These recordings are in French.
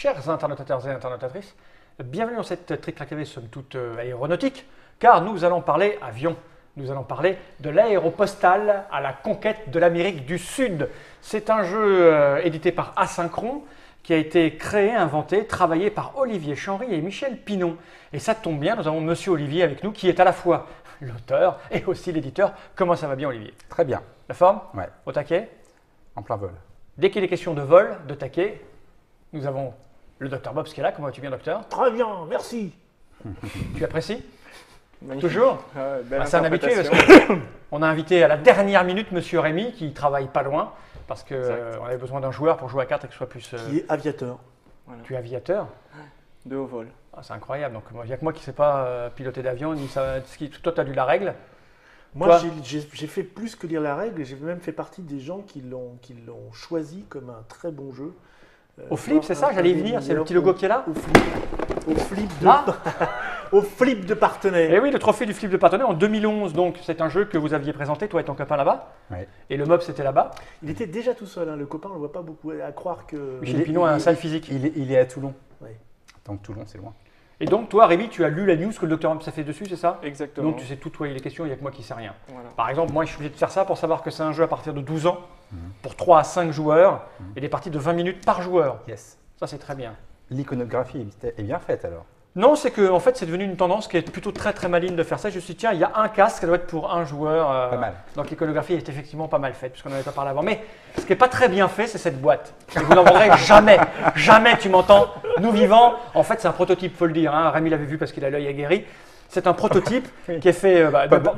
chers internautateurs et internautatrices, bienvenue dans cette Trick Track TV, somme toute aéronautique, car nous allons parler avion. Nous allons parler de l'aéropostale à la conquête de l'Amérique du Sud. C'est un jeu édité par Asynchron, qui a été créé, inventé, travaillé par Olivier Chanry et Michel Pinon. Et ça tombe bien, nous avons Monsieur Olivier avec nous, qui est à la fois l'auteur et aussi l'éditeur. Comment ça va bien, Olivier? Très bien. La forme? Ouais. Au taquet? En plein vol. Dès qu'il est question de vol, de taquet, nous avons le docteur Bobs qui est là. Comment vas-tu bien, docteur? Très bien, merci. Tu apprécies? Magnifique. Toujours? Belle C'est un habitué parce interprétation. qu'on a invité à la dernière minute Monsieur Rémi qui travaille pas loin parce qu'on Exact. avait besoin d'un joueur pour jouer à 4 et que ce soit plus. Qui est aviateur. Tu es aviateur? De haut vol. Ah, c'est incroyable. Donc il n'y a que moi qui ne sais pas piloter d'avion. Toi, tu as lu la règle. Moi, Toi j'ai fait plus que lire la règle. J'ai même fait partie des gens qui l'ont choisi comme un très bon jeu. Au flip, c'est ça? J'allais y venir. C'est le petit logo qui est là? Au flip de, Là au flip de partenaire. Et oui, le trophée du flip de partenaire en 2011. Donc c'est un jeu que vous aviez présenté, toi et ton copain là-bas. Ouais. Et le mob, c'était là-bas. Il était déjà tout seul. Hein. Le copain, on le voit pas beaucoup. À croire que. Michel Pinon a un sale physique. Il est à Toulon. Ouais. Donc Toulon, c'est loin. Et donc, toi, Rémi, tu as lu la news que le docteur Hobbs a fait dessus, c'est ça? Exactement. Donc, tu sais tout, toi, il est question, il n'y a que moi qui ne sais rien. Voilà. Par exemple, moi, je suis obligé de faire ça pour savoir que c'est un jeu à partir de 12 ans, pour 3 à 5 joueurs, et des parties de 20 minutes par joueur. Yes. Ça, c'est très bien. L'iconographie est bien faite alors. Non, c'est que en fait, c'est devenu une tendance qui est plutôt très très maligne de faire ça. Je me suis dit, tiens, il y a un casque, ça doit être pour un joueur. Pas mal. Donc l'iconographie est effectivement pas mal faite, puisqu'on n'en avait pas parlé avant. Mais ce qui n'est pas très bien fait, c'est cette boîte. Et vous n'en vendrez jamais. Jamais, tu m'entends? Nous vivants, en fait, c'est un prototype, faut le dire. Hein. Rémi l'avait vu parce qu'il a l'œil aguerri. C'est un prototype qui est fait,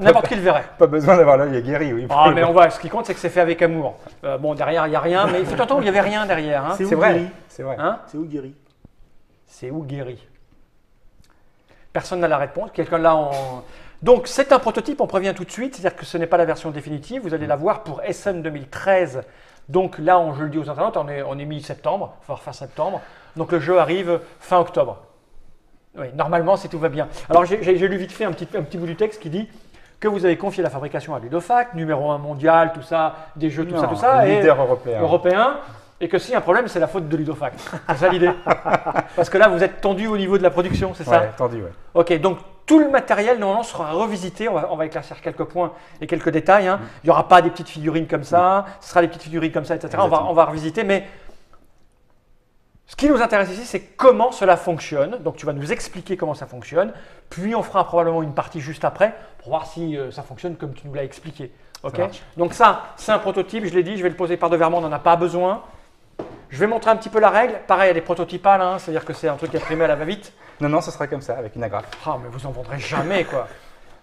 n'importe qui le verrait. Pas besoin d'avoir l'œil aguerri, oui. Ah, mais on voit, ce qui compte, c'est que c'est fait avec amour. Bon, derrière, il n'y a rien, mais il fut un temps où il n'y avait rien derrière. Hein. C'est où C'est vrai. Guéry C'est vrai. Hein? C'est où Guéry? C'est où Guéry? Personne n'a la réponse. Quelqu'un là en. Donc, c'est un prototype, on prévient tout de suite, c'est-à-dire que ce n'est pas la version définitive. Vous allez la voir pour Essen 2013. Donc là, je le dis aux internautes, on est mi-septembre, il faut faire fin septembre. Donc le jeu arrive fin octobre. Oui, normalement, si tout va bien. Alors, j'ai lu vite fait un petit bout du texte qui dit que vous avez confié la fabrication à Ludofact, numéro 1 mondial, tout ça, des jeux, tout ça, Leader européen. européen, et que si un problème, c'est la faute de Ludofact. C'est ça l'idée. Parce que là, vous êtes tendu au niveau de la production, c'est ça? Ouais, tendu, ouais. Ok, donc tout le matériel normalement sera revisité, on va éclaircir quelques points et quelques détails. Hein. Il n'y aura pas des petites figurines comme ça, ce sera des petites figurines comme ça, etc. On va revisiter, mais ce qui nous intéresse ici, c'est comment cela fonctionne. Donc tu vas nous expliquer comment ça fonctionne, puis on fera probablement une partie juste après pour voir si ça fonctionne comme tu nous l'as expliqué. Ok. Donc ça, c'est un prototype, je l'ai dit, je vais le poser par devers, on n'en a pas besoin. Je vais montrer un petit peu la règle. Pareil, elle est prototypale, hein, c'est-à-dire que c'est un truc imprimé à la va-vite. Non, ce sera comme ça, avec une agrafe. Ah, mais vous en vendrez jamais, quoi.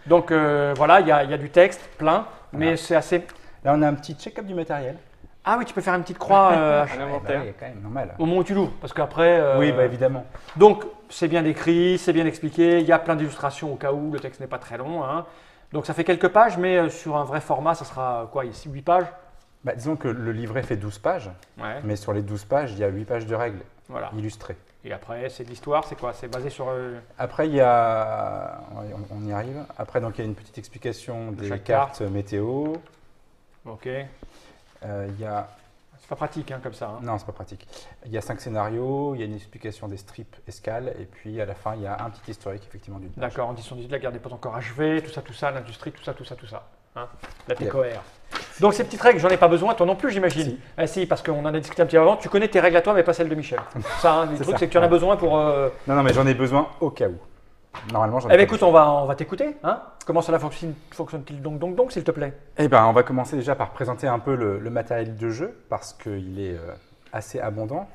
Donc voilà, il y a du texte, plein, mais Voilà. c'est assez. Là, on a un petit check-up du matériel. Ah oui, tu peux faire une petite croix À Bah l'inventaire. oui, quand même, normal. au moment où tu l'ouvres, parce qu'après. Oui, bah évidemment. Donc, c'est bien décrit, c'est bien expliqué, il y a plein d'illustrations au cas où, le texte n'est pas très long. Hein. Donc, ça fait quelques pages, mais sur un vrai format, ça sera quoi, ici, 8 pages? Bah, disons que le livret fait 12 pages, Ouais, mais sur les 12 pages, il y a 8 pages de règles voilà. illustrées. Et après, c'est de l'histoire, c'est quoi? C'est basé sur. Après, il y a. Ouais, on y arrive. Après, donc, il y a une petite explication des chaque cartes météo. Ok. Il y a. C'est pas pratique, hein, comme ça. Hein. Non, c'est pas pratique. Il y a 5 scénarios, il y a une explication des strips escales, et puis à la fin, il y a un petit historique, effectivement, d'une page. D'accord, en 18, la guerre n'est pas encore achevée, tout ça, l'industrie, tout ça. Hein. La TCOR. Donc ces petites règles, j'en ai pas besoin, toi non plus, j'imagine. Si. Ah, si, parce qu'on en a discuté un petit peu avant, tu connais tes règles à toi, mais pas celles de Michel. Ça, hein, le C'est truc, ça. c'est que tu en as besoin pour. Non, mais j'en ai besoin au cas où. Normalement, j'en ai Eh bien, pas écoute, on va t'écouter. Hein. Comment cela fonctionne-t-il donc, s'il te plaît? Eh ben, on va commencer déjà par présenter un peu le matériel de jeu, parce qu'il est assez abondant.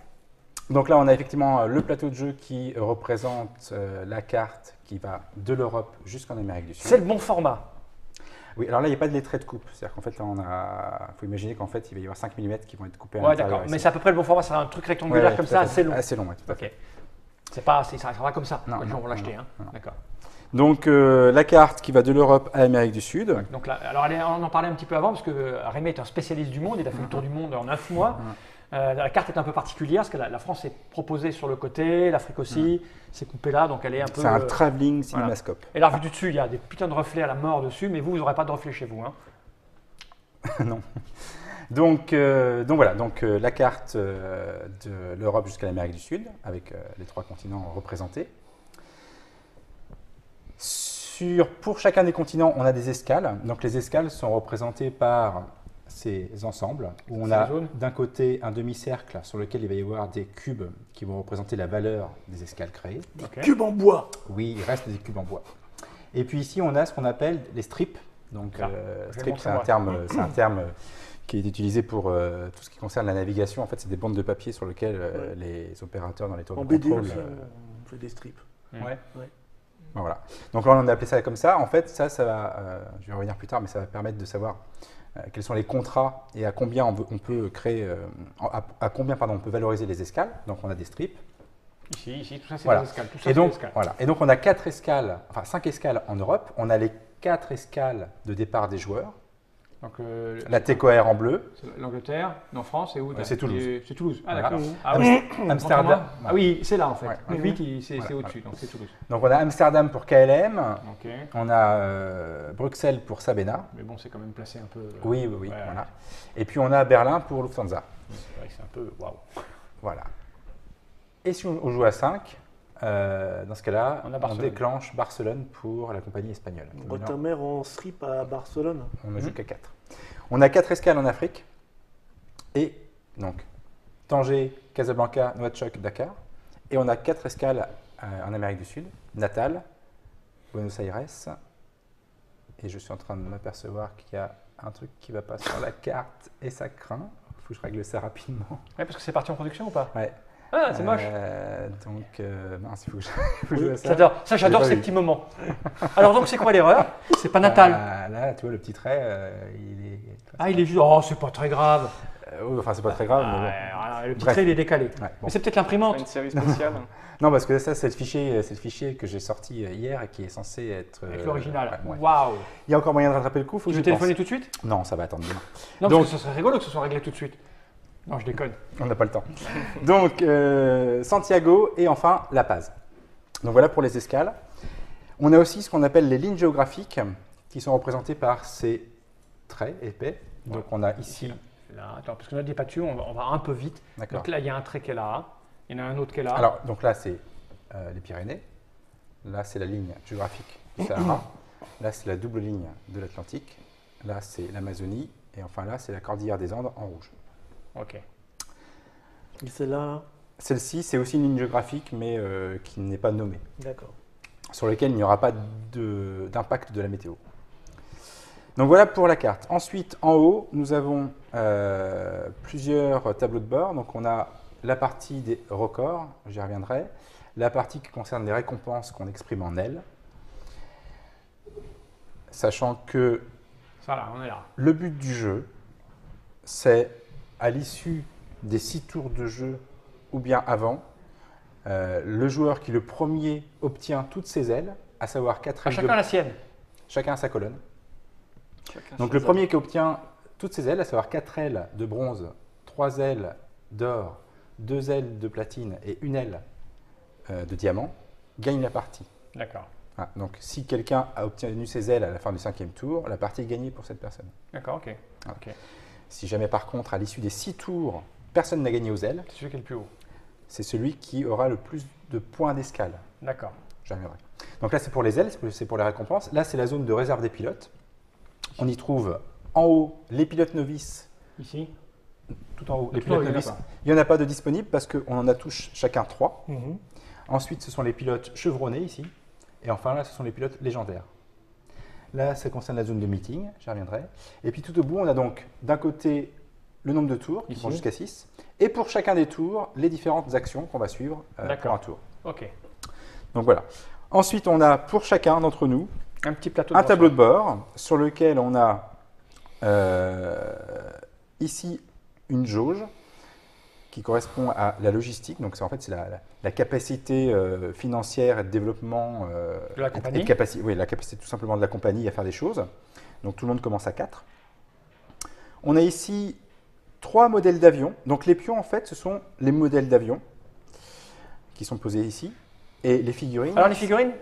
Donc là, on a effectivement le plateau de jeu qui représente la carte qui va de l'Europe jusqu'en Amérique du Sud. C'est le bon format. Oui, alors là, il n'y a pas de lettré de coupe. C'est-à-dire qu'en fait, là, il faut imaginer qu'en fait, il va y avoir 5 mm qui vont être coupés à Ouais, l'intérieur. d'accord. ici. Mais c'est à peu près le bon format, c'est un truc rectangulaire Ouais, comme tout à ça, fait. assez long. Assez long, ouais, tout à fait. Ok. C'est pas, ça va comme ça. Non, Les gens non, vont l'acheter. non, Hein. non. D'accord. Donc, la carte qui va de l'Europe à l'Amérique du Sud. Donc là, alors on en parlait un petit peu avant parce que Rémi est un spécialiste du monde, il a fait le tour du monde en 9 mois. La carte est un peu particulière parce que la France est proposée sur le côté, l'Afrique aussi, c'est coupé là, donc elle est un peu. C'est un travelling cinémascope. Et là, vu du dessus, il y a des putains de reflets à la mort dessus, mais vous n'aurez pas de reflets chez vous. Hein. Non. Donc voilà, la carte de l'Europe jusqu'à l'Amérique du Sud, avec les 3 continents représentés. Pour chacun des continents, on a des escales. Donc les escales sont représentées par ces ensembles, où on a d'un côté un demi-cercle sur lequel il va y avoir des cubes qui vont représenter la valeur des escales créées. Des cubes en bois. Oui, il reste des cubes en bois. Et puis ici, on a ce qu'on appelle les strips. Donc strip, c'est un terme qui est utilisé pour tout ce qui concerne la navigation. En fait, c'est des bandes de papier sur lesquelles les opérateurs dans les tours de contrôle... En BD, on fait des strips. Ouais. Voilà. Donc là, on a appelé ça comme ça. En fait, ça va, je vais revenir plus tard, mais ça va permettre de savoir quels sont les contrats et à combien on peut créer, à combien on peut valoriser les escales. Donc on a des strips. Ici, tout ça c'est des escales. Tout ça, et donc, des escales. Voilà. Et donc on a 4 escales, enfin 5 escales en Europe. On a les 4 escales de départ des joueurs. Donc, la TECOR en bleu. L'Angleterre, non, France, c'est où? C'est Toulouse. C'est Toulouse. Ah, voilà. d'accord. Ah, oui. Amsterdam. Ah oui, c'est là en fait. Ouais. Le 8, c'est au-dessus, donc c'est Toulouse. Donc on a Amsterdam pour KLM. Okay. On a Bruxelles pour Sabena. Mais bon, c'est quand même placé un peu. Oui. Voilà. Et puis on a Berlin pour Lufthansa. C'est vrai que c'est un peu waouh. Voilà. Et si on joue à 5, dans ce cas-là, on déclenche Barcelone pour la compagnie espagnole. Bretagne en strip à Barcelone. On ne joue qu'à 4. On a 4 escales en Afrique. Et donc, Tanger, Casablanca, Nouakchott, Dakar. Et on a 4 escales en Amérique du Sud. Natal, Buenos Aires. Et je suis en train de m'apercevoir qu'il y a un truc qui ne va pas sur la carte et ça craint. Il faut que je règle ça rapidement. Ouais, parce que c'est parti en production ou pas? Ouais. Ah, c'est moche. Mince, il faut que je joue ça. J'adore ces petits moments. Alors donc, c'est quoi l'erreur? C'est pas Natal. Là, tu vois, le petit trait, il est... il est juste... Oh, c'est pas très grave. Enfin, c'est pas très grave, mais bon. Le petit trait, il est décalé. Ouais, bon. Mais c'est peut-être l'imprimante. Une série spéciale. Non, parce que ça, c'est le fichier que j'ai sorti hier et qui est censé être... Avec l'original. Ouais. Waouh. Il y a encore moyen de rattraper le coup. Je vais téléphoner tout de suite? Non, ça va attendre demain. Non, donc, parce que ce serait rigolo que ce soit réglé tout de suite. Non, je déconne. On n'a pas le temps. Donc, Santiago et enfin La Paz. Donc voilà pour les escales. On a aussi ce qu'on appelle les lignes géographiques qui sont représentées par ces traits épais. Donc on a ici... Là, attends, parce que là, pas dessus, on va un peu vite. Donc là, il y a un trait qui est là. Il y en a un autre qui est là. Alors, donc là, c'est les Pyrénées. Là, c'est la ligne géographique du Sahara. Là, c'est la double ligne de l'Atlantique. Là, c'est l'Amazonie. Et enfin là, c'est la cordillère des Andes en rouge. Ok. Et celle-là? Celle-ci, c'est aussi une ligne géographique, mais qui n'est pas nommée. D'accord. Sur laquelle il n'y aura pas d'impact de la météo. Donc voilà pour la carte. Ensuite, en haut, nous avons plusieurs tableaux de bord. Donc on a la partie des records, j'y reviendrai. La partie qui concerne les récompenses qu'on exprime en L. Sachant que ça, là, on est là. Le but du jeu, c'est à l'issue des 6 tours de jeu ou bien avant, le joueur qui le premier obtient toutes ses ailes, à savoir 4 ailes. Chacun la sienne. Chacun a sa colonne. Donc le premier qui obtient toutes ses ailes, à savoir 4 ailes de bronze, 3 ailes d'or, 2 ailes de platine et 1 aile de diamant, gagne la partie. D'accord. Ah, donc si quelqu'un a obtenu ses ailes à la fin du 5e tour, la partie est gagnée pour cette personne. D'accord, ok. Ah. Okay. Si jamais par contre, à l'issue des 6 tours, personne n'a gagné aux ailes, c'est celui qui est le plus haut. C'est celui qui aura le plus de points d'escale. D'accord. J'y reviendrai. Donc là, c'est pour les ailes, c'est pour les récompenses. Là, c'est la zone de réserve des pilotes. On y trouve en haut les pilotes novices. Ici. Tout en haut, les pilotes novices. Il n'y en a pas de disponibles parce qu'on en a tous chacun 3. Ensuite, ce sont les pilotes chevronnés ici. Et enfin, là, ce sont les pilotes légendaires. Là, ça concerne la zone de meeting, j'y reviendrai. Et puis tout au bout, on a donc d'un côté le nombre de tours, qui vont jusqu'à 6. Et pour chacun des tours, les différentes actions qu'on va suivre pour un tour. Ok. Donc voilà. Ensuite, on a pour chacun d'entre nous un petit plateau un tableau de bord sur lequel on a ici une jauge qui correspond à la logistique. Donc, en fait, c'est la capacité financière et de développement de la compagnie. Oui, la capacité tout simplement de la compagnie à faire des choses. Donc, tout le monde commence à 4. On a ici 3 modèles d'avions. Donc, les pions, en fait, ce sont les modèles d'avions qui sont posés ici. Et les figurines. Alors les figurines,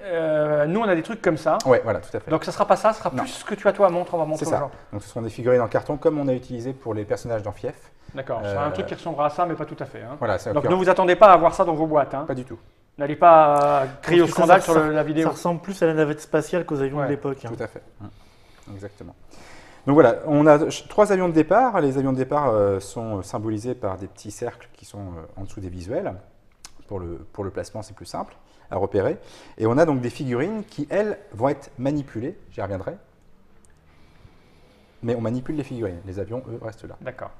nous on a des trucs comme ça. Ouais, voilà, tout à fait. Donc ça sera pas ça, ce sera Non. plus ce que tu as toi. Montre, on va montrer C'est aux ça. gens. Donc ce sont des figurines en carton comme on a utilisé pour les personnages dans Fief. D'accord, c'est un truc qui ressemblera à ça, mais pas tout à fait. Hein. Voilà, c'est Donc ne vous attendez pas à voir ça dans vos boîtes. Hein. pas du tout. N'allez pas crier au Parce que scandale ça, sur la vidéo. Ça ressemble plus à la navette spatiale qu'aux avions Ouais, de l'époque. Hein. Tout à fait. Exactement. Donc voilà, on a 3 avions de départ. Les avions de départ sont symbolisés par des petits cercles qui sont en dessous des visuels. Pour le placement, c'est plus simple à repérer. Et on a donc des figurines qui, elles, vont être manipulées. J'y reviendrai. Mais on manipule les figurines. Les avions, eux, restent là. D'accord.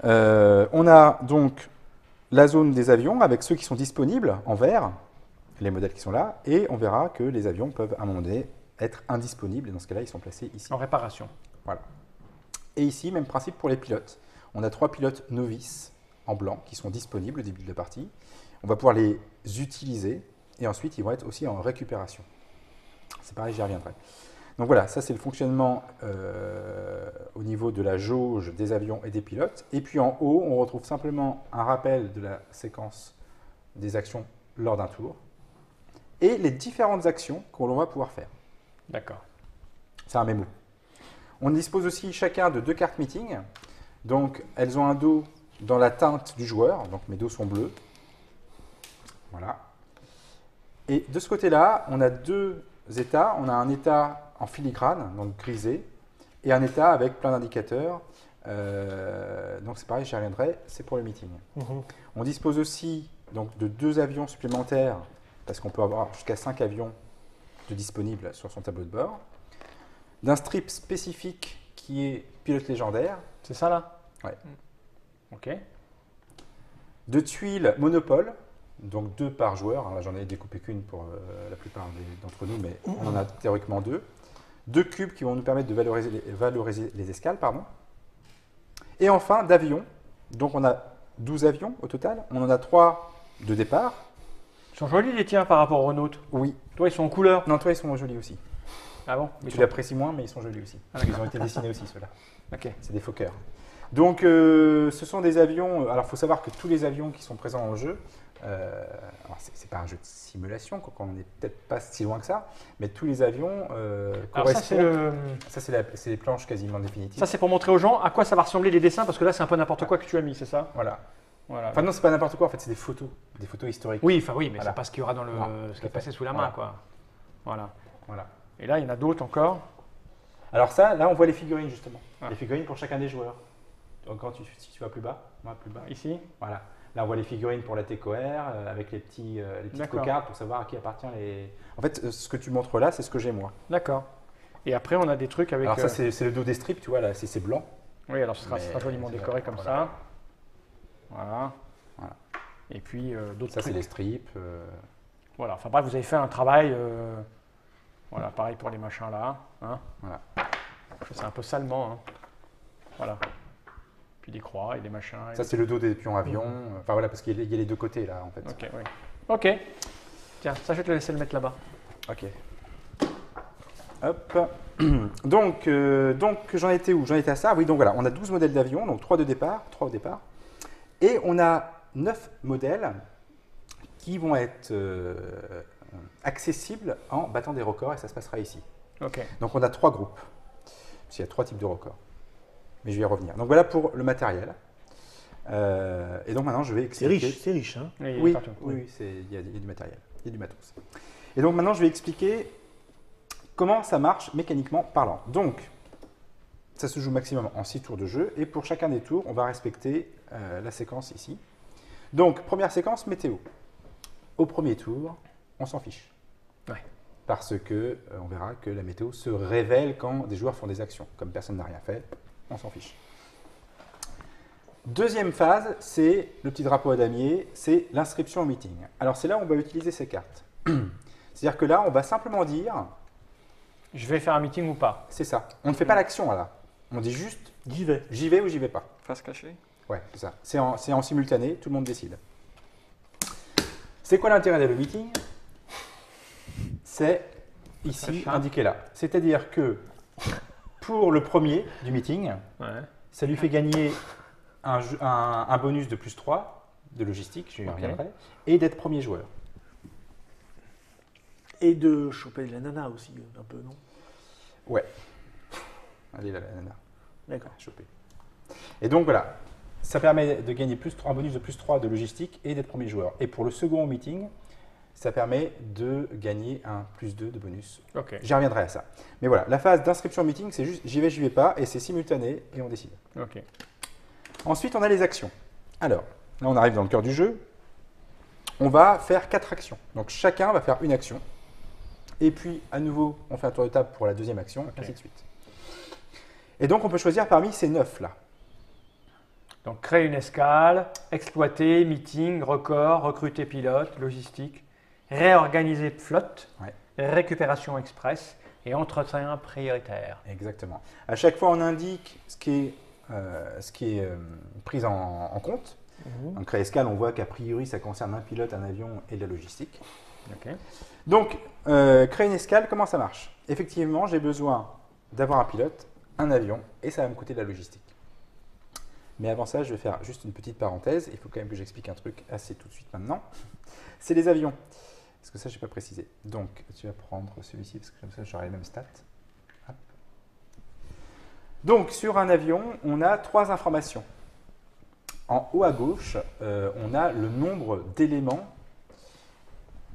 On a donc la zone des avions avec ceux qui sont disponibles en vert, les modèles qui sont là, et on verra que les avions peuvent à un moment donné être indisponibles, et dans ce cas-là, ils sont placés ici. En réparation. Voilà. Et ici, même principe pour les pilotes. On a 3 pilotes novices en blanc qui sont disponibles au début de la partie. On va pouvoir les utiliser, et ensuite, ils vont être aussi en récupération. C'est pareil, j'y reviendrai. Donc voilà, ça c'est le fonctionnement au niveau de la jauge des avions et des pilotes. Et puis en haut, on retrouve simplement un rappel de la séquence des actions lors d'un tour et les différentes actions que l'on va pouvoir faire. D'accord. C'est un mémo. On dispose aussi chacun de 2 cartes meeting. Donc elles ont un dos dans la teinte du joueur, donc mes dos sont bleus. Voilà. Et de ce côté-là, on a 2 états. On a un état en filigrane, donc grisé, et un état avec plein d'indicateurs. Donc c'est pareil, j'y reviendrai, c'est pour le meeting. On dispose aussi donc, de 2 avions supplémentaires, parce qu'on peut avoir jusqu'à 5 avions de disponibles sur son tableau de bord. D'un strip spécifique qui est pilote légendaire. C'est ça là? Ouais. Ok. De tuiles monopole, donc 2 par joueur. Là, j'en ai découpé qu'une pour la plupart d'entre nous, mais on en a théoriquement 2. 2 cubes qui vont nous permettre de valoriser les escales. Pardon. Et enfin, d'avions. Donc on a 12 avions au total. On en a 3 de départ. Ils sont jolis les tiens par rapport aux nôtres. Oui. Toi, ils sont en couleur. Non, toi, ils sont jolis aussi. Ah bon? Tu l'apprécies moins, mais ils sont jolis aussi. Ah, Ils ont été dessinés aussi, ceux-là. Ok. C'est des Fokker. Donc, ce sont des avions. Alors, il faut savoir que tous les avions qui sont présents dans le jeu, c'est pas un jeu de simulation, on n'est peut-être pas si loin que ça, mais tous les avions correspondent. Ça, c'est les planches quasiment définitives. Ça, c'est pour montrer aux gens à quoi ça va ressembler les dessins, parce que là, c'est un peu n'importe quoi que tu as mis, c'est ça? Voilà. Voilà. Enfin, non, c'est pas n'importe quoi, en fait, c'est des photos historiques. Oui, enfin oui, mais Voilà. c'est pas ce qu'il y aura dans le, Non, ce qui est passé sous la voilà. main, quoi. Voilà. Voilà. Et là, il y en a d'autres encore. Alors, ça, là, on voit les figurines, justement. Ah. Les figurines pour chacun des joueurs. Donc, si tu vas plus bas, plus bas. Ici. Voilà. Là, on voit les figurines pour la TCOR avec les petites cocardes pour savoir à qui appartient les. En fait, ce que tu montres là, c'est ce que j'ai moi. D'accord. Et après, on a des trucs avec. Alors, ça, c'est le dos des strips, tu vois, là, c'est blanc. Oui, alors ce sera joliment décoré comme voilà. ça. Voilà. Voilà. Et puis d'autres Ça, trucs. c'est les strips. Voilà. Enfin bref, vous avez fait un travail. Voilà, pareil pour les machins là. Hein. Voilà. C'est un peu salement. Hein. Voilà. Puis des croix et des machins. Ça, c'est le dos des pions avions. Enfin, voilà, parce qu'il y a les 2 côtés, là, en fait. Ok, oui. Ok. Tiens, ça, je vais te laisser le mettre là-bas. Ok. Hop. Donc j'en étais où? J'en étais à ça. Oui, donc voilà, on a 12 modèles d'avions, donc 3 au départ. Et on a 9 modèles qui vont être accessibles en battant des records, et ça se passera ici. Ok. Donc on a 3 groupes, parce qu'il y a 3 types de records. Mais je vais y revenir. Donc voilà pour le matériel. Et donc maintenant je vais expliquer. C'est riche, hein? Oui, il y a du matériel, il y a du matos. Et donc maintenant je vais expliquer comment ça marche mécaniquement parlant. Donc ça se joue maximum en 6 tours de jeu, et pour chacun des tours, on va respecter la séquence ici. Donc première séquence, météo. Au premier tour, on s'en fiche. Ouais. Parce que on verra que la météo se révèle quand des joueurs font des actions. Comme personne n'a rien fait, on s'en fiche. Deuxième phase, c'est le petit drapeau à damier, c'est l'inscription au meeting. Alors c'est là où on va utiliser ces cartes. C'est-à-dire que là, on va simplement dire... Je vais faire un meeting ou pas? C'est ça. On ne fait pas l'action là. On dit juste J'y vais. j'y vais ou j'y vais pas. Face cachée. Ouais, c'est ça. C'est en simultané, tout le monde décide. C'est quoi l'intérêt d'aller au meeting? C'est ici, indiqué là. C'est-à-dire que pour le premier du meeting, ça lui fait gagner un bonus de +3 de logistique, je y reviendrai, et d'être premier joueur. Et de choper de la nana aussi, un peu, non? Ouais. Allez là, la nana. D'accord. Choper. Et donc voilà, ça permet de gagner un bonus de +3 de logistique et d'être premier joueur. Et pour le second meeting, ça permet de gagner un +2 de bonus. Ok. J'y reviendrai à ça. Mais voilà, la phase d'inscription au meeting, c'est juste j'y vais pas, et c'est simultané, et on décide. Ok. Ensuite, on a les actions. Alors, là, on arrive dans le cœur du jeu. On va faire 4 actions. Donc, chacun va faire une action. Et puis, à nouveau, on fait un tour de table pour la deuxième action, ainsi de suite. Et donc, on peut choisir parmi ces 9 là. Donc, créer une escale, exploiter, meeting, record, recruter pilote, logistique, réorganiser flotte, Ouais. récupération express et entretien prioritaire. Exactement. À chaque fois, on indique ce qui est pris en compte. Donc, créer escale, on voit qu'a priori, ça concerne un pilote, un avion et de la logistique. Ok. Donc, créer une escale, comment ça marche? Effectivement, j'ai besoin d'avoir un pilote, un avion, et ça va me coûter de la logistique. Mais avant ça, je vais faire juste une petite parenthèse. Il faut quand même que j'explique un truc assez tout de suite maintenant. C'est les avions. Parce que ça, je n'ai pas précisé. Donc, tu vas prendre celui-ci, parce que comme ça, j'aurai les mêmes stats. Hop. Donc, sur un avion, on a 3 informations. En haut à gauche, on a le nombre d'éléments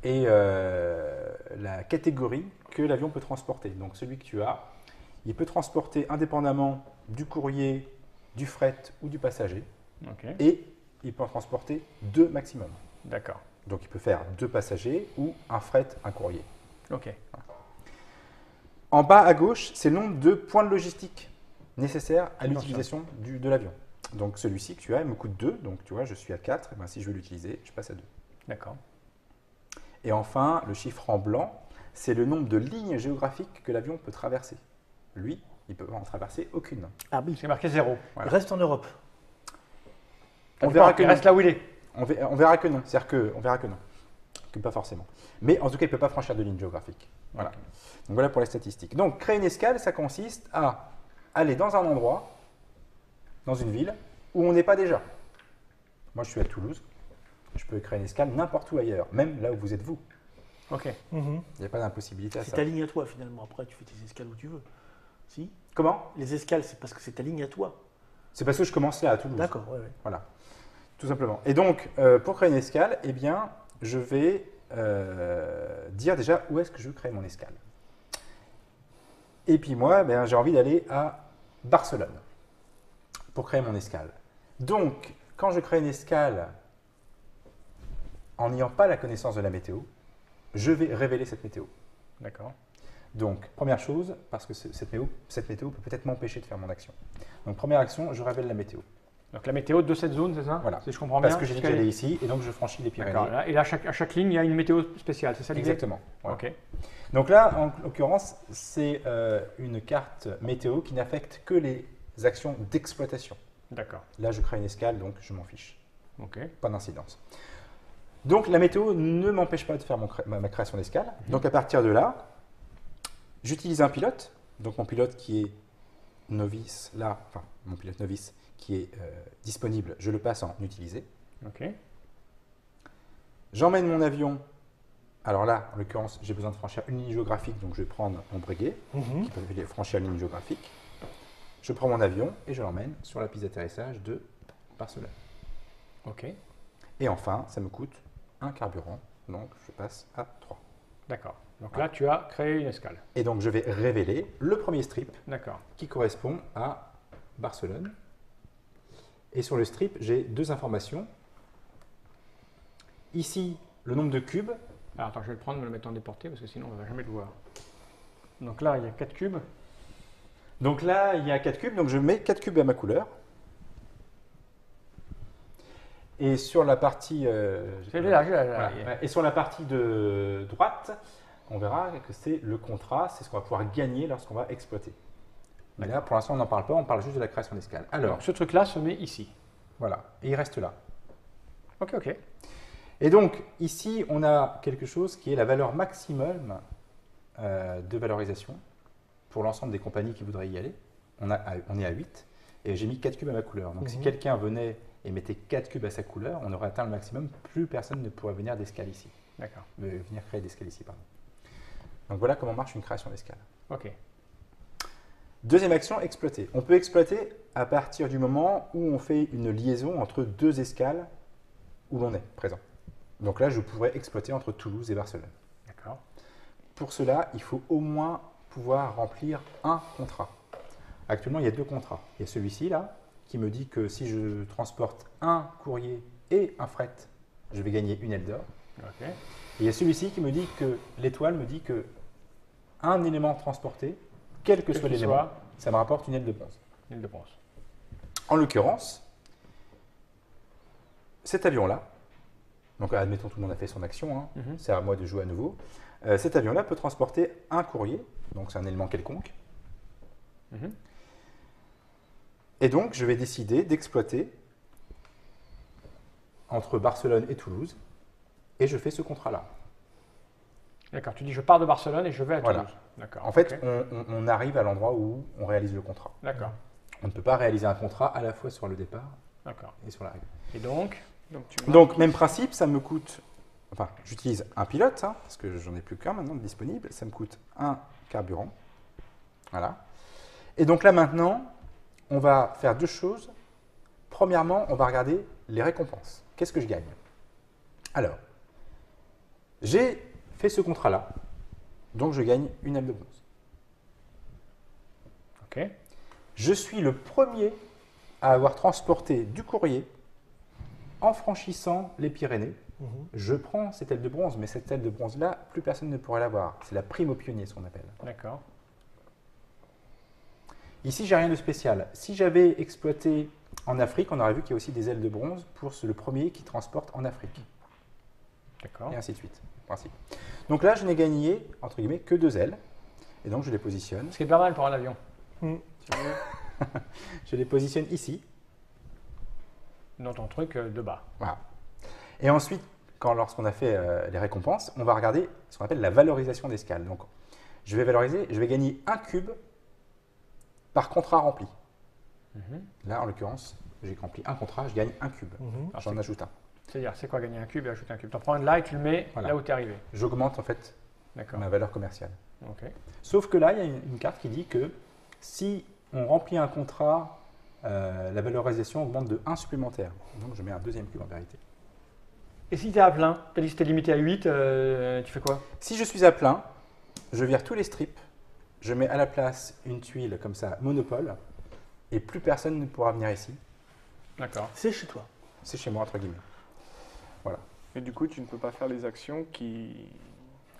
et la catégorie que l'avion peut transporter. Donc, celui que tu as, il peut transporter indépendamment du courrier, du fret ou du passager. Ok. Et il peut en transporter 2 maximum. D'accord. Donc, il peut faire 2 passagers ou un fret, un courrier. Ok. En bas à gauche, c'est le nombre de points de logistique nécessaires à l'utilisation de l'avion. Donc, celui-ci que tu as, il me coûte 2. Donc, tu vois, je suis à 4. Et ben, si je veux l'utiliser, je passe à 2. D'accord. Et enfin, le chiffre en blanc, c'est le nombre de lignes géographiques que l'avion peut traverser. Lui, il peut en traverser aucune. Ah oui. C'est marqué 0. Voilà. Il reste en Europe. On verra que Il non. reste là où il est. On verra que non. C'est-à-dire qu'on verra que non. Que pas forcément. Mais en tout cas, il ne peut pas franchir de ligne géographique. Voilà. Ok. Donc voilà pour les statistiques. Donc créer une escale, ça consiste à aller dans un endroit, dans une ville, où on n'est pas déjà. Moi, je suis à Toulouse. Je peux créer une escale n'importe où ailleurs, même là où vous êtes vous. Ok. Il n'y a pas d'impossibilité à C'est ça. ta ligne à toi finalement. Après, tu fais tes escales où tu veux. Si? Comment? Les escales, c'est parce que c'est ta ligne à toi. C'est parce que je commence là à Toulouse. D'accord, ouais. Voilà, tout simplement. Et donc, pour créer une escale, eh bien, je vais dire déjà où est-ce que je veux créer mon escale. Et puis moi, ben, j'ai envie d'aller à Barcelone pour créer mon escale. Donc, quand je crée une escale en n'ayant pas la connaissance de la météo, je vais révéler cette météo. D'accord. Donc, première chose, parce que cette météo peut peut-être m'empêcher de faire mon action. Donc, première action, je révèle la météo. Donc la météo de cette zone, c'est ça? Voilà. Si je comprends bien. Parce que j'ai dit que j'allais ici, et donc je franchis les Pyrénées. D'accord. Et là, à chaque ligne, il y a une météo spéciale, c'est ça l'idée? Exactement. Voilà. Ok. Donc là, en l'occurrence, c'est une carte météo qui n'affecte que les actions d'exploitation. D'accord. Là, je crée une escale, donc je m'en fiche. Ok. Pas d'incidence. Donc la météo ne m'empêche pas de faire ma création d'escale. Donc à partir de là, j'utilise un pilote. Donc mon pilote qui est novice, là, enfin mon pilote novice qui est disponible, je le passe en utilisé. Ok. J'emmène mon avion. Alors là, en l'occurrence, j'ai besoin de franchir une ligne géographique, donc je vais prendre mon breguet qui peut franchir une ligne géographique. Je prends mon avion et je l'emmène sur la piste d'atterrissage de Barcelone. Ok. Et enfin, ça me coûte un carburant, donc je passe à 3. D'accord. Donc là, tu as créé une escale. Et donc je vais révéler le premier strip D'accord. qui correspond à Barcelone. Et sur le strip, j'ai 2 informations. Ici, le nombre de cubes. Alors attends, je vais le prendre, me le mettre en déporté parce que sinon on ne va jamais le voir. Donc là, il y a 4 cubes. Donc là, il y a 4 cubes, donc je mets 4 cubes à ma couleur. Et sur la partie, Voilà. et sur la partie de droite, on verra que c'est le contrat, c'est ce qu'on va pouvoir gagner lorsqu'on va exploiter. Mais là, pour l'instant, on n'en parle pas, on parle juste de la création d'escale. Alors, Alors, ce truc-là se met ici. voilà, et il reste là. Ok, ok. Et donc, ici, on a quelque chose qui est la valeur maximum de valorisation pour l'ensemble des compagnies qui voudraient y aller. On est à 8 et j'ai mis 4 cubes à ma couleur. Donc, si quelqu'un venait et mettait 4 cubes à sa couleur, on aurait atteint le maximum. Plus personne ne pourrait venir d'escale ici. D'accord. Venir créer d'escale ici, pardon. Donc voilà comment marche une création d'escale. Ok. Deuxième action, exploiter. On peut exploiter à partir du moment où on fait une liaison entre deux escales où l'on est présent. Donc là, je pourrais exploiter entre Toulouse et Barcelone. D'accord. Pour cela, il faut au moins pouvoir remplir un contrat. Actuellement, il y a 2 contrats. Il y a celui-ci là, qui me dit que si je transporte un courrier et un fret, je vais gagner une aile d'or. Ok. Et il y a celui-ci qui me dit que l'étoile me dit que un élément transporté, quel que soit l'élément, ça me rapporte une aile de bronze. Une aile de bronze. En l'occurrence, cet avion-là, donc admettons tout le monde a fait son action, hein, c'est à moi de jouer à nouveau, cet avion-là peut transporter un courrier, donc c'est un élément quelconque, et donc je vais décider d'exploiter entre Barcelone et Toulouse, et je fais ce contrat-là. D'accord, tu dis je pars de Barcelone et je vais à Toulouse. Voilà. D'accord. En fait, ok. on arrive à l'endroit où on réalise le contrat. D'accord. On ne peut pas réaliser un contrat à la fois sur le départ D'accord. et sur l'arrivée. Et donc, Donc, même principe, ça me coûte, enfin, j'utilise un pilote, hein, parce que j'en ai plus qu'un maintenant de disponible, ça me coûte un carburant. Voilà. Et donc là, maintenant, on va faire 2 choses. Premièrement, on va regarder les récompenses. Qu'est-ce que je gagne? Alors, j'ai fait ce contrat-là, donc je gagne une aile de bronze. ok. Je suis le premier à avoir transporté du courrier en franchissant les Pyrénées. Je prends cette aile de bronze, mais cette aile de bronze-là, plus personne ne pourrait l'avoir. C'est la prime aux pionniers, ce qu'on appelle. D'accord. Ici, j'ai rien de spécial. Si j'avais exploité en Afrique, on aurait vu qu'il y a aussi des ailes de bronze pour le premier qui transporte en Afrique. D'accord. Et ainsi de suite. Principe. Donc là, je n'ai gagné, entre guillemets, que 2 ailes. Et donc, je les positionne. Ce qui est pas mal pour un avion. Je les positionne ici. Dans ton truc de bas. Voilà. Et ensuite, lorsqu'on a fait les récompenses, on va regarder ce qu'on appelle la valorisation d'escale. Donc, je vais valoriser, je vais gagner un cube par contrat rempli. Là, en l'occurrence, j'ai rempli un contrat, je gagne un cube. J'en ajoute un. C'est-à-dire, c'est quoi gagner un cube et ajouter un cube? Tu en prends un de là et tu le mets Voilà. là où tu es arrivé. J'augmente en fait D'accord. ma valeur commerciale. Ok. Sauf que là, il y a une carte qui dit que si on remplit un contrat, la valorisation augmente de 1 supplémentaire. Donc, je mets un deuxième cube en vérité. Et si tu es à plein, tu as dit que c'était limité à 8, tu fais quoi? Si je suis à plein, je vire tous les strips, je mets à la place une tuile comme ça, monopole, et plus personne ne pourra venir ici. D'accord. C'est chez toi. C'est chez moi, entre guillemets. Voilà. Et du coup, tu ne peux pas faire les actions qui.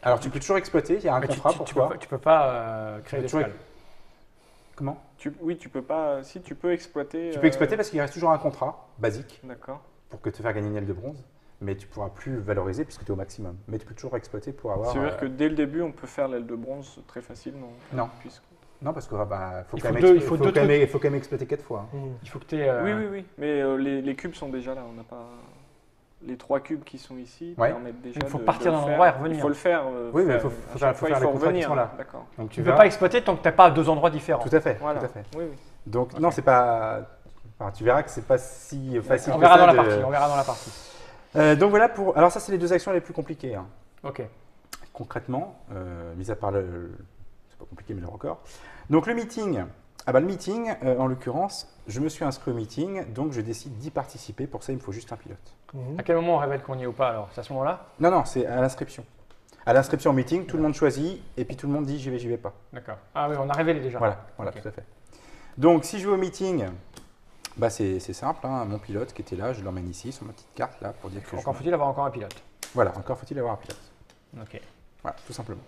Alors, tu peux toujours exploiter, il y a un Mais contrat pour toi. tu peux pas créer Tu des peux escales. Comment? Oui, tu peux pas. Si tu peux exploiter. Tu peux exploiter parce qu'il reste toujours un contrat basique D'accord. pour te faire gagner une aile de bronze, mais tu ne pourras plus valoriser puisque tu es au maximum. Mais tu peux toujours exploiter pour avoir… C'est-à-dire que dès le début, on peut faire l'aile de bronze très facilement. Non. Puisque... Non, parce qu'il faut Il quand faut même, deux- il faut deux faut quand même exploiter 4 fois. hein. Il faut que tu aies. Oui. Mais les cubes sont déjà là. On n'a pas. Les 3 cubes qui sont ici Ouais. permettent déjà. Il faut de partir le d'un faire. endroit et revenir. Il faut le faire. Oui, mais il à faut chaque faire fois, les il faut contrats qui revenir. sont là. D'accord. Donc, Tu ne peux verras- pas exploiter tant que tu n'as pas 2 endroits différents. Tout à fait, Voilà. tout à fait. Oui. Donc, Ok. non, c'est pas… Enfin, tu verras que c'est pas si facile On que verra ça dans la de- partie. On verra dans la partie. Donc voilà pour… Alors ça, c'est les 2 actions les plus compliquées. hein. Ok. Concrètement, mis à part c'est pas compliqué, mais le record. Donc le meeting, le meeting, en l'occurrence, je me suis inscrit au meeting, donc je décide d'y participer. Pour ça, il me faut juste un pilote. À quel moment on révèle qu'on y est ou pas alors? C'est à ce moment-là? Non, c'est à l'inscription. À l'inscription au meeting, tout le monde choisit, et puis tout le monde dit j'y vais pas. D'accord. Ah oui, on a révélé déjà. Voilà, Ok. tout à fait. Donc si je vais au meeting, c'est simple, hein, mon pilote qui était là, je l'emmène ici sur ma petite carte là pour dire que Encore faut-il avoir encore un pilote. Voilà, encore faut-il avoir un pilote. Ok. Voilà, tout simplement.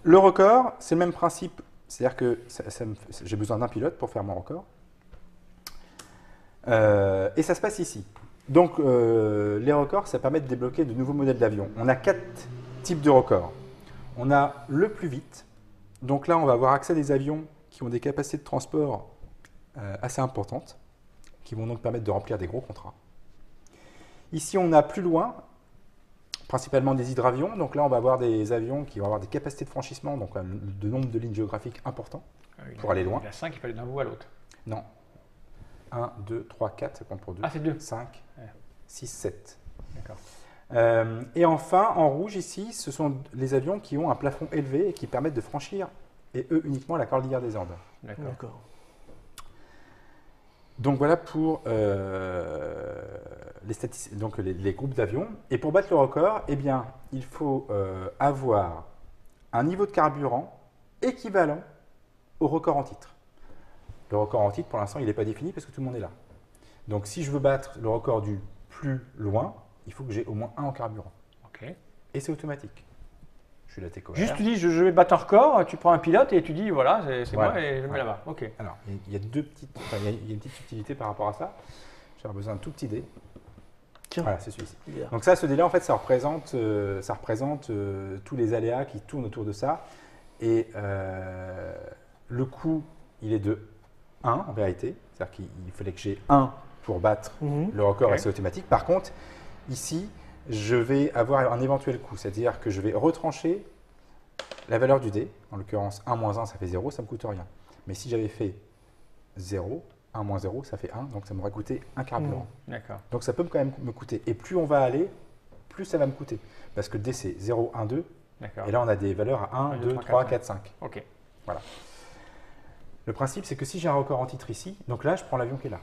Le record, c'est le même principe. C'est-à-dire que j'ai besoin d'un pilote pour faire mon record. Et ça se passe ici. Donc, les records, ça permet de débloquer de nouveaux modèles d'avions. On a 4 types de records. On a le plus vite. Donc là, on va avoir accès à des avions qui ont des capacités de transport assez importantes, qui vont donc permettre de remplir des gros contrats. Ici, on a plus loin, principalement des hydravions. Donc là, on va avoir des avions qui vont avoir des capacités de franchissement, donc de nombre de lignes géographiques importants. Pour aller loin. Il y a 5, il peut aller d'un bout à l'autre. Non. 1, 2, 3, 4, ça compte pour 2. Ah, c'est 2. 5, Ouais. 6, 7. D'accord. Et enfin, en rouge ici, ce sont les avions qui ont un plafond élevé et qui permettent de franchir, et eux uniquement, la cordillère des Andes. D'accord. Donc voilà pour donc les groupes d'avions. Et pour battre le record, eh bien, il faut avoir un niveau de carburant équivalent au record en titre. Le record en titre, pour l'instant, il n'est pas défini parce que tout le monde est là. Donc si je veux battre le record du plus loin, il faut que j'ai au moins 1 en carburant. Ok. Et c'est automatique. Je suis la TECOR. Juste, tu dis, je vais battre un record, tu prends un pilote et tu dis, voilà, c'est Voilà. moi et je mets Voilà. là-bas. Ok. Alors, il y a il y a une petite subtilité par rapport à ça. J'aurais besoin d'un tout petit dé. Tiens. Voilà, c'est celui-ci. Bien. Donc ça, ce dé-là, en fait, ça représente tous les aléas qui tournent autour de ça. Et le coût, il est de 1 en vérité. C'est-à-dire qu'il fallait que j'ai 1 pour battre le record Ok. assez automatique. Par contre, ici, je vais avoir un éventuel coût. C'est-à-dire que je vais retrancher la valeur du dé. En l'occurrence, 1 moins 1, ça fait 0, ça ne me coûte rien. Mais si j'avais fait 0, 1 moins 0, ça fait 1. Donc ça m'aurait coûté un carburant. D'accord. Donc ça peut quand même me coûter. Et plus on va aller, plus ça va me coûter. Parce que le dé, c'est 0, 1, 2. D'accord. Et là, on a des valeurs à 1, 2, 3, 4, 5. Ok. Le principe, c'est que si j'ai un record en titre ici, donc là, je prends l'avion qui est là.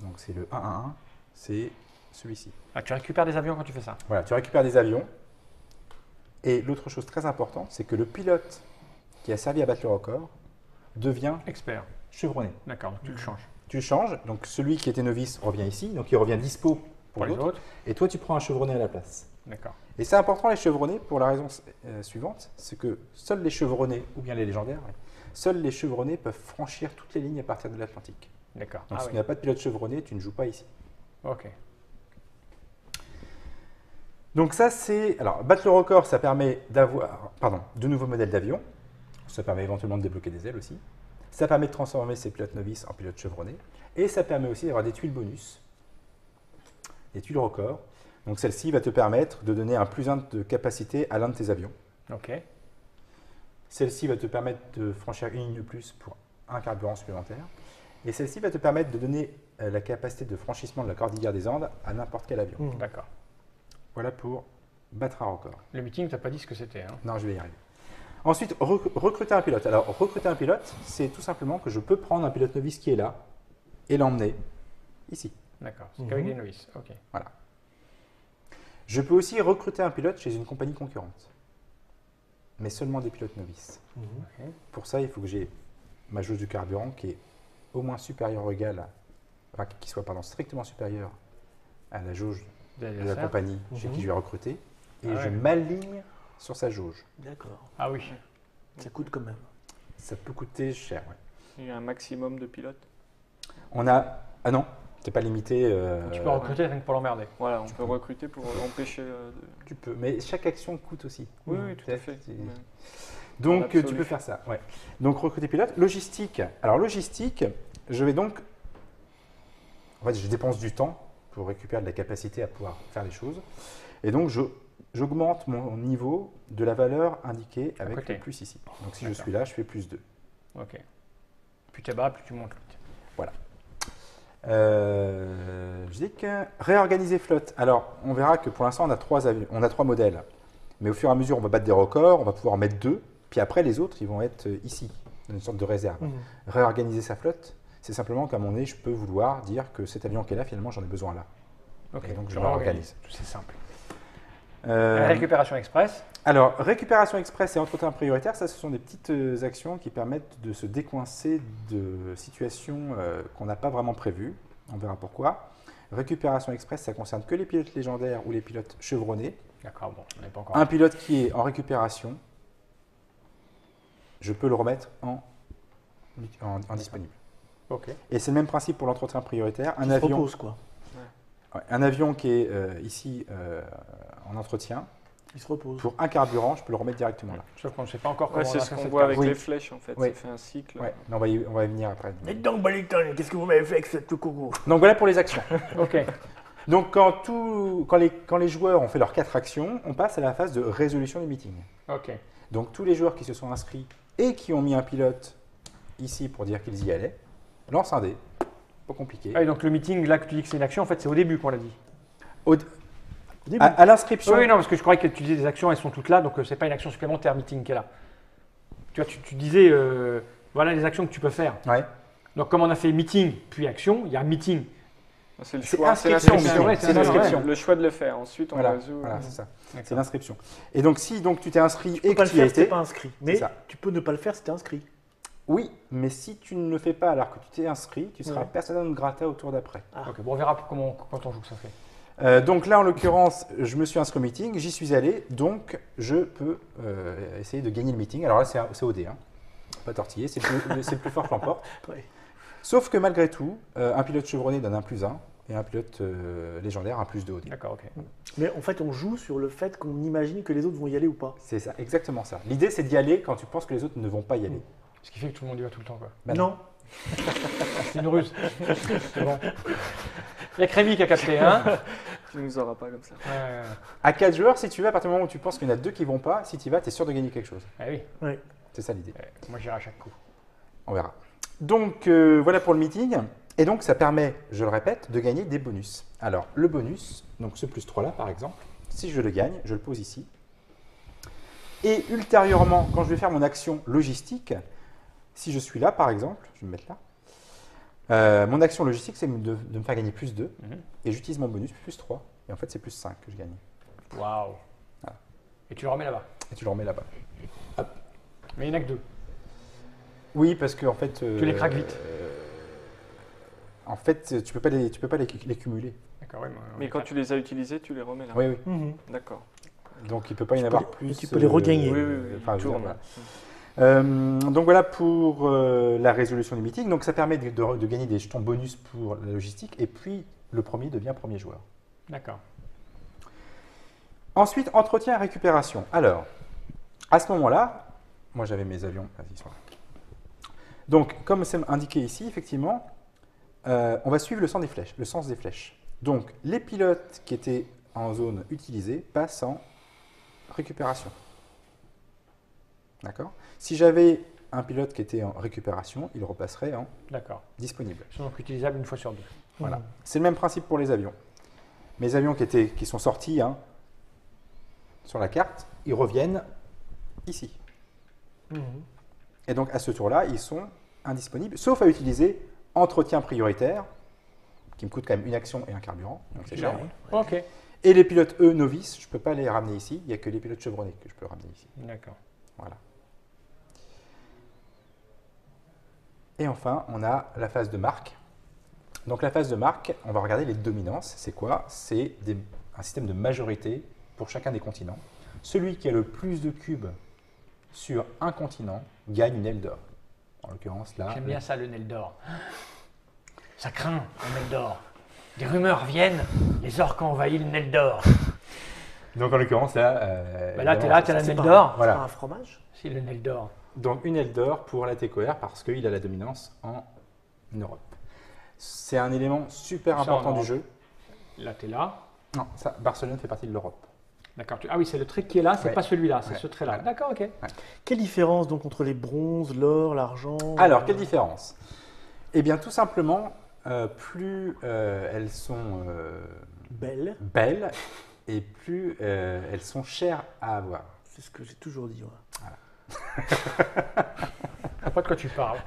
Donc c'est le 111, c'est celui-ci. Ah, tu récupères des avions quand tu fais ça. Voilà, tu récupères des avions. Et l'autre chose très importante, c'est que le pilote qui a servi à battre le record devient Expert. chevronné. D'accord, donc tu le changes. Tu le changes, donc celui qui était novice revient ici, donc il revient dispo Pour les l'autre. autres. Et toi, tu prends un chevronné à la place. D'accord. Et c'est important les chevronnés pour la raison suivante, c'est que seuls les chevronnés, ou bien les légendaires, seuls les chevronnés peuvent franchir toutes les lignes à partir de l'Atlantique. D'accord. Donc Ah si oui. tu n'as pas de pilote chevronné, tu ne joues pas ici. Ok. Donc ça c'est... Alors battre le record, ça permet d'avoir de nouveaux modèles d'avions. Ça permet éventuellement de débloquer des ailes aussi. Ça permet de transformer ces pilotes novices en pilotes chevronnés. Et ça permet aussi d'avoir des tuiles bonus, des tuiles records. Donc celle-ci va te permettre de donner un +1 de capacité à l'un de tes avions. Ok. Celle-ci va te permettre de franchir une ligne de plus pour un carburant supplémentaire. Et celle-ci va te permettre de donner la capacité de franchissement de la cordillère des Andes à n'importe quel avion. D'accord. Voilà pour battre un record. Le meeting, tu n'as pas dit ce que c'était. Hein. Non, je vais y arriver. Ensuite, recruter un pilote. Alors, recruter un pilote, c'est tout simplement que je peux prendre un pilote novice qui est là et l'emmener ici. D'accord. C'est qu'avec des novices. Ok. Voilà. Je peux aussi recruter un pilote chez une compagnie concurrente, mais seulement des pilotes novices. Ok. Pour ça, il faut que j'ai ma jauge du carburant qui est au moins supérieure ou égale, enfin, qui soit strictement supérieure à la jauge de la L'adversaire. compagnie chez qui je vais recruter, et Ah ouais. je m'aligne sur sa jauge. D'accord. Ah oui. Ça coûte quand même. Ça peut coûter cher. Ouais. Il y a un maximum de pilotes. On a... Ah non, t'es pas limité. Tu peux recruter rien que pour l'emmerder. Voilà, on peut recruter pour empêcher. Tu peux, mais chaque action coûte aussi. Oui, oui, tout à fait. C'est- Ouais. Donc En tu absolu. peux faire ça. Ouais. Donc recruter pilote. Logistique. Alors logistique, je vais donc... En fait, je dépense du temps pour récupérer de la capacité à pouvoir faire les choses. Et donc j'augmente mon niveau de la valeur indiquée avec côté. le plus ici. Donc si je D'accord. suis là, je fais +2. Ok. Plus tu es bas, plus tu montes. Je dis que réorganiser flotte. Alors, on verra que pour l'instant, on a 3 avions, on a 3 modèles. Mais au fur et à mesure, on va battre des records, on va pouvoir en mettre 2. Puis après, les autres, ils vont être ici, dans une sorte de réserve. Réorganiser sa flotte, c'est simplement qu'à mon nez, je peux vouloir dire que cet avion qui est là, finalement, j'en ai besoin là. Ok. Et donc, je Tu réorganise. C'est simple. Euh, Récupération express. Alors, récupération express et entretien prioritaire, ça, ce sont des petites actions qui permettent de se décoincer de situations qu'on n'a pas vraiment prévues. On verra pourquoi. Récupération express, ça concerne que les pilotes légendaires ou les pilotes chevronnés. D'accord, bon, on n'est pas encore. Un pilote qui est en récupération, je peux le remettre en disponible. Ok. Et c'est le même principe pour l'entretien prioritaire. Qui se repose, quoi. Un avion qui est ici en entretien, Il se repose. pour un carburant, je peux le remettre directement là. Sauf qu'on ne sait pas encore comment Ouais, on c'est va ce faire qu'on cette voit carte. avec Oui. les flèches en fait. Oui. Ça fait un cycle. Ouais, mais on va y venir après. Dites donc, Baliton, qu'est-ce que vous m'avez fait avec cette coco? Donc voilà pour les actions. Ok. Donc quand les joueurs ont fait leurs 4 actions, on passe à la phase de résolution du meeting. Ok. Donc tous les joueurs qui se sont inscrits et qui ont mis un pilote ici pour dire qu'ils y allaient, lancent un dé. Pas compliqué. Ah, et donc le meeting, là que tu dis que c'est une action, en fait, c'est au début qu'on l'a dit. Au début. À l'inscription. Oui, non, parce que je croyais que tu disais des actions, elles sont toutes là, donc c'est pas une action supplémentaire meeting qui est là. Tu vois, tu disais, voilà les actions que tu peux faire. Ouais. Donc comme on a fait meeting puis action, il y a meeting. C'est le C'est choix, inscription, l'inscription. c'est vrai, c'est c'est l'inscription. Le choix de le faire. Ensuite, on Voilà, résout. voilà, c'est ça. D'accord. C'est l'inscription. Et donc, si donc, tu t'es inscrit Tu peux et pas que le tu y as faire si t'es été, pas inscrit. Mais ça. tu peux ne pas le faire si t'es inscrit. oui, mais si tu ne le fais pas alors que tu t'es inscrit, tu seras Ouais. persona non grata au tour d'après. Ok, bon, on verra quand on joue que ça fait. Donc là, en l'occurrence, je me suis inscrit au meeting, j'y suis allé, donc je peux essayer de gagner le meeting. Alors là, c'est OD, hein. Pas tortillé, c'est le plus fort qui l'emporte. Ouais. Sauf que malgré tout, un pilote chevronné donne un +1 et un pilote légendaire un +2 OD. D'accord, ok. Mais en fait, on joue sur le fait qu'on imagine que les autres vont y aller ou pas. C'est ça, exactement ça. L'idée, c'est d'y aller quand tu penses que les autres ne vont pas y aller. Ce qui fait que tout le monde y va tout le temps, quoi. Bah non. C'est une ruse. C'est bon. Il y a Crémy qui a capté, hein. Tu nous auras pas comme ça. À 4 joueurs, si tu vas, à partir du moment où tu penses qu'il y en a 2 qui vont pas, si tu y vas, tu es sûr de gagner quelque chose. Ah oui, Ouais. C'est ça l'idée. moi j'irai à chaque coup. On verra. Donc voilà pour le meeting. Et donc ça permet, je le répète, de gagner des bonus. Alors le bonus, donc ce +3 là par exemple, si je le gagne, je le pose ici. Et ultérieurement, quand je vais faire mon action logistique, si je suis là par exemple, je vais me mettre là, mon action logistique c'est de me faire gagner +2 et j'utilise mon bonus +3 et en fait c'est +5 que je gagne. Waouh. Voilà. Et tu le remets là-bas. Et tu le remets là-bas. Mais il n'y en a que 2. Oui, parce que en fait. Tu les craques vite. En fait, tu peux pas les cumuler. D'accord, oui. Mais quand tu les as utilisés, tu les remets là. Oui, oui. Mhm. D'accord. Donc il peut pas y en Tu peux avoir les- plus. tu peux les regagner. Oui, oui, oui. Enfin, je veux dire, Tourne. voilà. Donc voilà pour la résolution du meeting. Donc ça permet de gagner des jetons bonus pour la logistique. Et puis le premier devient premier joueur. D'accord. Ensuite, entretien et récupération. Alors, à ce moment-là, moi j'avais mes avions. Vas-y, ils sont là. Donc, comme c'est indiqué ici, effectivement, on va suivre le sens des flèches. Donc, les pilotes qui étaient en zone utilisée passent en récupération. D'accord? Si j'avais un pilote qui était en récupération, il repasserait en D'accord. disponible. Ils sont donc utilisables une fois sur 2. Voilà. Mhm. C'est le même principe pour les avions. Mes avions qui sont sortis sur la carte, ils reviennent ici. Mhm. Et donc, à ce tour-là, ils sont indisponibles, sauf à utiliser entretien prioritaire, qui me coûte quand même une action et un carburant, donc c'est cher. Ok. Et les pilotes, eux, novices, je ne peux pas les ramener ici. Il n'y a que les pilotes chevronnés que je peux ramener ici. D'accord. Voilà. Et enfin, on a la phase de marque. Donc la phase de marque, on va regarder les dominances. C'est quoi? C'est un système de majorité pour chacun des continents. Celui qui a le plus de cubes sur un continent gagne une aile d'or. En l'occurrence, là. J'aime bien ça, le Neldor. Ça craint, le Neldor. Des rumeurs viennent, les orques ont envahi le Neldor. Donc en l'occurrence, là. Bah là, t'es là, t'as la C'est pas Neldor. Voilà. pas un fromage. Si, le Neldor. Donc une aile d'or pour la TCOR parce qu'il a la dominance en Europe. C'est un élément super Ça, important en du Europe. jeu. Là, t'es là. Non, ça, Barcelone fait partie de l'Europe. D'accord. Ah oui, c'est le trait qui est là, c'est Ouais. pas celui-là, c'est Ouais. ce trait-là. Voilà. D'accord, ok. Quelle différence donc entre les bronzes, l'or, l'argent Alors, quelle différence? Eh bien, tout simplement, plus elles sont Belle. belles et plus elles sont chères à avoir. C'est ce que j'ai toujours dit. Ouais. Je sais pas de quoi tu parles.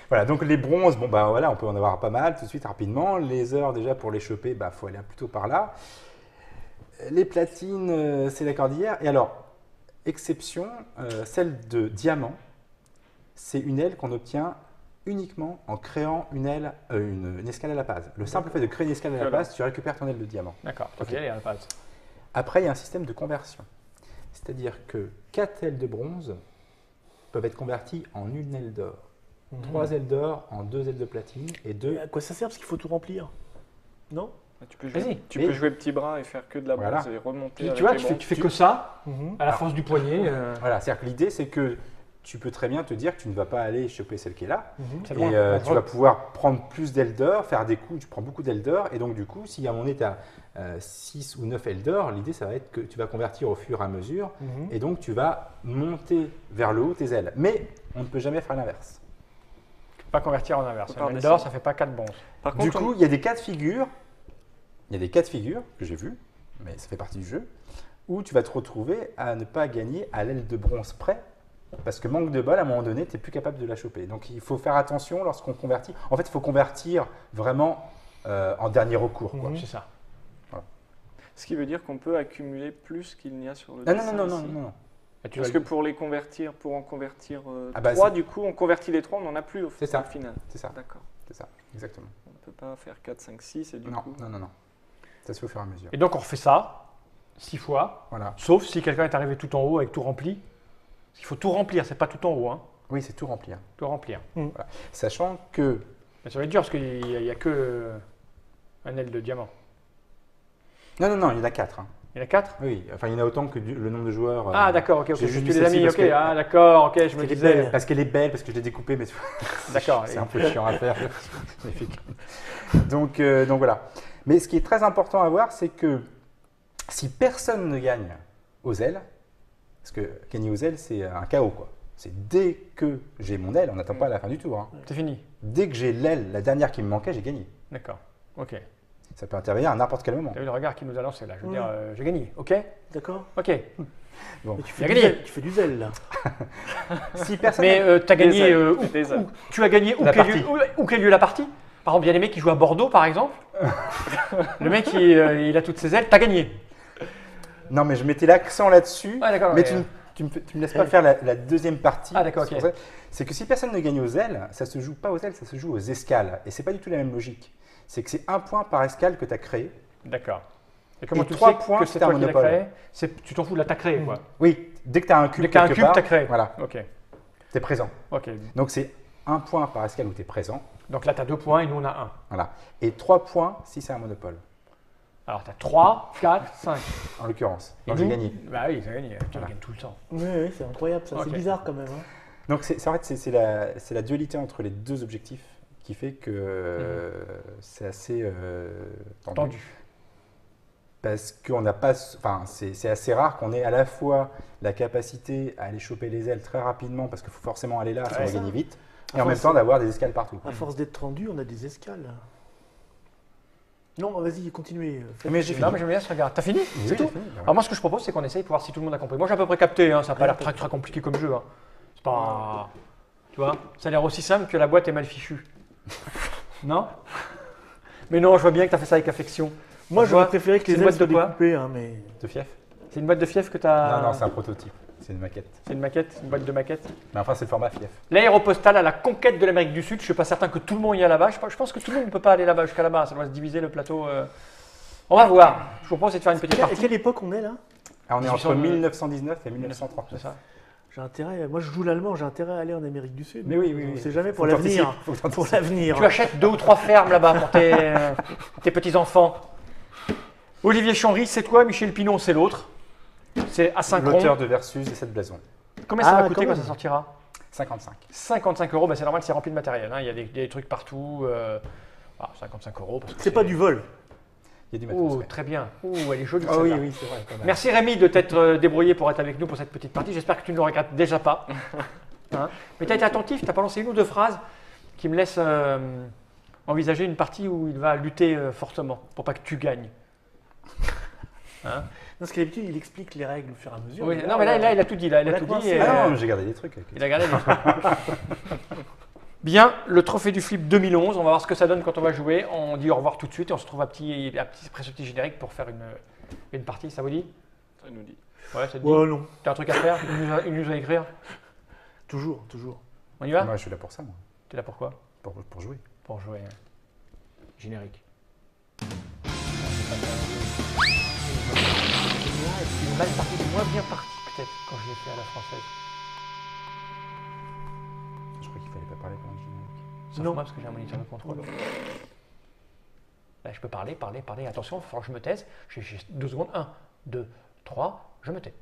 Voilà, donc les bronzes, bon bah voilà, on peut en avoir pas mal tout de suite rapidement. Les heures déjà pour les choper, bah faut aller plutôt par là. Les platines, c'est la cordillère. Et alors, exception, celle de diamant, c'est une aile qu'on obtient uniquement en créant une aile, une escale à la base. Le simple fait de créer une escale à la base, tu récupères ton aile de diamant. D'accord, Ok. ok, allez, à la base. Après, il y a un système de conversion. C'est-à-dire que 4 ailes de bronze peuvent être converties en une aile d'or. 3 ailes d'or en 2 ailes de platine et 2. Et à quoi ça sert? Parce qu'il faut tout remplir. Non? Tu peux Vas-y. jouer, tu Mais- peux jouer petit bras et faire que de la Voilà. bronze et remonter. Tu avec vois, les tu fais, bronzes. tu fais que ça, Mhm. à la force du poignet. Voilà, c'est-à-dire que l'idée, c'est que tu peux très bien te dire que tu ne vas pas aller choper celle qui est là. Mhm. C'est Et loin. tu vas pouvoir prendre plus d'ailes d'or, faire des coups, tu prends beaucoup d'ailes d'or. Et donc, du coup, si à un moment donné, tu as 6 ou 9 ailes d'or, l'idée, ça va être que tu vas convertir au fur et à mesure. Mhm. Et donc, tu vas monter vers le haut tes ailes. Mais on ne peut jamais faire l'inverse. Tu peux pas convertir en inverse. Par Un descendre. d'or, ça fait pas 4 bronzes. Par Du contre, coup, il y a des cas de figure. Il y a des cas de figure que j'ai vus mais ça fait partie du jeu, ou tu vas te retrouver à ne pas gagner à l'aile de bronze près, parce que manque de bol, à un moment donné, tu n'es plus capable de la choper. Donc il faut faire attention lorsqu'on convertit. En fait, il faut convertir vraiment en dernier recours, quoi. C'est ça. Ce qui veut dire qu'on peut accumuler plus qu'il n'y a sur le Non, dessin non, non, ici. non. Parce que pour les convertir, pour en convertir Ah bah, 3, c'est- du coup, on convertit les 3, on n'en a plus au C'est ça. final. C'est ça, D'accord. c'est ça, exactement. On ne peut pas faire 4, 5, 6 et du Non, coup. non, non, non. Ça se fait au fur et à mesure. Et donc on refait ça 6 fois, Voilà. sauf si quelqu'un est arrivé tout en haut avec tout rempli. Parce qu'il faut tout remplir, c'est pas tout en haut, hein. Oui, c'est tout remplir. Tout remplir. Sachant que Mais ça va être dur parce qu'il n'y a, que un aile de diamant. non, non, non, il y en a 4. Il y en a 4? Oui, enfin il y en a autant que le nombre de joueurs. Ah d'accord, ok, ok. j'ai Tu juste les mis as celle-ci mis, parce ok. que- Ah d'accord, ok, je me qu'elle est disais. belle. Parce qu'elle est belle, parce que je l'ai découpée, mais D'accord. c'est un peu chiant à faire. Magnifique. Donc voilà. Mais ce qui est très important à voir, c'est que si personne ne gagne aux ailes, parce que gagner aux ailes, c'est un chaos, quoi. C'est dès que j'ai mon aile, on n'attend pas à la fin du tour, hein. C'est fini. Dès que j'ai l'aile, la dernière qui me manquait, j'ai gagné. D'accord. Ok. Ça peut intervenir à n'importe quel moment. T'as vu le regard qu'il nous a lancé là? Je veux Ouais. dire, j'ai gagné. Ok. D'accord. Ok. Bon. Mais tu Il a fais, gagné. tu fais du zèle là. Si personne Mais t'as Des gagné. ailes, des ailes. Tu as gagné où La quel, partie. lieu, où quel lieu la partie? Par exemple, il y a des mecs qui jouent à Bordeaux, par exemple. Le mec, il a toutes ses ailes. T'as gagné. Non, mais je mettais l'accent là-dessus. Ah d'accord. Mais ouais. tu me laisses pas faire la deuxième partie. Ah, d'accord, C'est ok. pour ça. C'est que si personne ne gagne aux ailes, ça se joue pas aux ailes, ça se joue aux escales. Et c'est pas du tout la même logique. C'est que c'est un point par escale que tu as créé. D'accord. Et comment Et tu 3 sais points que si c'est t'as toi un qui l'as monopole. créé? Tu t'en fous de la t'as créé, quoi. Oui, dès que tu as un cube, Dès que t'as un quelque cube, part, t'as créé. Voilà, Ok. tu es présent. Ok. Donc c'est un point par escale où tu es présent. Donc là, tu as 2 points et nous, on a 1. Voilà. Et 3 points si c'est un monopole, Alors, tu as 3, 4, 5. en l'occurrence. Et Donc j'ai nous gagné. Bah oui, t'as gagné. Tu Voilà. gagnes tout le temps. Oui, oui, c'est incroyable ça. Ok. C'est bizarre quand même. Hein. Donc en fait, c'est la dualité entre les deux objectifs qui fait que c'est assez Tendu. Parce qu'on n'a pas, enfin, c'est assez rare qu'on ait à la fois la capacité à aller choper les ailes très rapidement, parce qu'il faut forcément aller là si on Ouais, va ça. gagner vite, et À en même force- temps d'avoir des escales partout. À force d'être rendu, on a des escales. Non, vas-y, continuez. Faites- Mais j'ai fini. Non, mais j'aime bien ce regard. T'as fini? Oui, C'est j'ai tout? fini, bah Alors moi, ce que je propose, c'est qu'on essaye pour voir si tout le monde a compris. Moi, j'ai à peu près capté, hein, ça n'a pas l'air très, très compliqué comme jeu. Hein. C'est pas... Tu vois, ça a l'air aussi simple que la boîte est mal fichue. Non? Mais non, je vois bien que tu as fait ça avec affection. Moi, Je j'aurais vois- préféré que c'est les une ailes boîte de soient quoi découpées, hein, mais De fief C'est une boîte de fief que tu as... Non, non, c'est un prototype, c'est une maquette. C'est une maquette, une boîte de maquette. Mais enfin, c'est le format fief. L'aéropostale à la conquête de l'Amérique du Sud. Je ne suis pas certain que tout le monde y a là-bas. Je pense que tout le monde ne peut pas aller là-bas jusqu'à là-bas. Ça doit se diviser le plateau. On va voir. Je vous propose de faire une petite à partie. quelle époque on est là? Ah, on est entre 1800, 1919 et 1930. C'est ça. J'ai intérêt. Moi, je joue l'allemand. J'ai intérêt à aller en Amérique du Sud. Mais oui, oui, On oui. sait jamais Faut pour l'avenir. t'anticiper, faut Pour t'anticiper. l'avenir. Tu achètes 2 ou 3 fermes là-bas pour tes petits-enfants. Olivier Chanry, c'est toi. Michel Pinon, c'est l'autre. C'est L'auteur asynchron. de Versus et cette blason. Combien ça Ah, va coûter quand quand même. ça sortira? 55. 55 €. C'est normal, c'est rempli de matériel. Hein. Il y a des trucs partout. 55 € parce que C'est pas du vol. Il y a du matos. Oh, ouais. très bien. Oh, elle est jolie. Ah oui, celle-là. oui, c'est vrai. pas mal. Merci Rémi de t'être débrouillé pour être avec nous pour cette petite partie. J'espère que tu ne le regrettes déjà pas. Hein. Mais tu as été attentif, tu as balancé une ou deux phrases qui me laissent envisager une partie où il va lutter fortement pour pas que tu gagnes. Hein. Non, parce qu'à l'habitude, il explique les règles au fur et à mesure. Oui, non, mais là, il a tout dit. Là, il a on l'a tout coincé. dit. Et, Ah non, mais j'ai gardé des trucs. Avec il a gardé des trucs. Bien, le trophée du flip 2011. On va voir ce que ça donne quand on va jouer. On dit au revoir tout de suite et on se trouve après ce petit générique pour faire une partie. Ça vous dit? Ça nous dit. Ouais, ça te dit? Ouais, non. T'as un truc à faire? Une news à écrire? Toujours, toujours. On y va? Moi, je suis là pour ça, moi. T'es là pourquoi? Pour jouer. Pour jouer. Générique. Il est mal parti, il est moins bien parti peut-être quand je l'ai fait à la française. Je crois qu'il fallait pas parler pendant le générique. Sauf Non. moi parce que j'ai un moniteur de contrôle. Là, je peux parler. Attention, il va falloir que je me taise. J'ai 2 secondes. 1, 2, 3, je me tais.